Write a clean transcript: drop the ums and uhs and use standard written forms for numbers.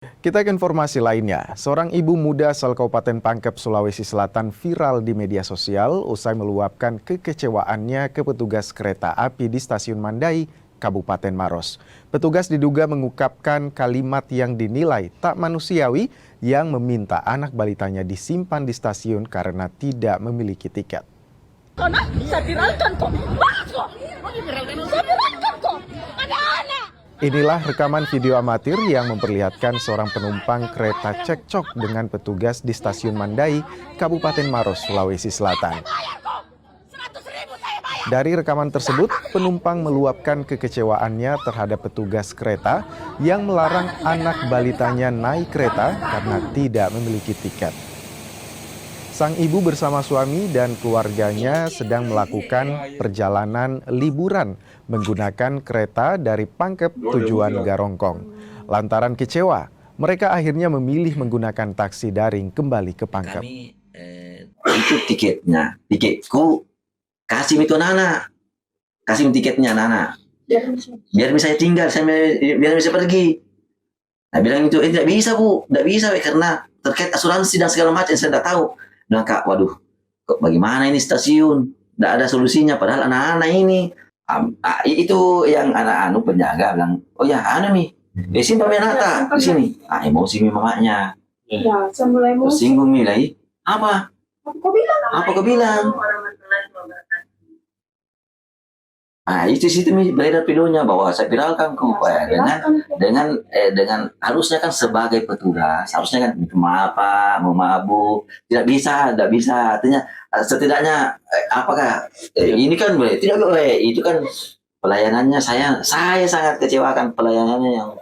Kita ke informasi lainnya. Seorang ibu muda asal Kabupaten Pangkep, Sulawesi Selatan viral di media sosial usai meluapkan kekecewaannya ke petugas kereta api di stasiun Mandai, Kabupaten Maros. Petugas diduga mengungkapkan kalimat yang dinilai tak manusiawi yang meminta anak balitanya disimpan di stasiun karena tidak memiliki tiket. Karena saya viralkan kok, banget kok. Saya viralkan kok, ada anak. Inilah rekaman video amatir yang memperlihatkan seorang penumpang kereta cekcok dengan petugas di stasiun Mandai, Kabupaten Maros, Sulawesi Selatan. Dari rekaman tersebut, penumpang meluapkan kekecewaannya terhadap petugas kereta yang melarang anak balitanya naik kereta karena tidak memiliki tiket. Sang ibu bersama suami dan keluarganya sedang melakukan perjalanan liburan menggunakan kereta dari Pangkep tujuan Garongkong. Lantaran kecewa, mereka akhirnya memilih menggunakan taksi daring kembali ke Pangkep. Itu tiketku kasih itu Nana, kasih tiketnya Nana, biar bisa tinggal, biar bisa pergi. Nah bilang itu, tidak bisa Bu, tidak bisa karena terkait asuransi dan segala macam saya tidak tahu. Bilang Kak, waduh, bagaimana ini stasiun? Tidak ada solusinya, padahal anak-anak ini. Itu yang anak penjaga bilang, oh ya, Mi, di sini Pak Menata, di sini. Emosi mamanya. Ya, saya mulai emosi. Tersinggung nih lagi. Apa? Apa kau bilang? Itu situ beredar videonya bahwa saya viralkan kok dengan harusnya kan sebagai petugas harusnya kan maaf Pak, mau mabuk tidak bisa artinya setidaknya apakah ini kan tidak boleh itu kan pelayanannya saya sangat kecewakan pelayanannya yang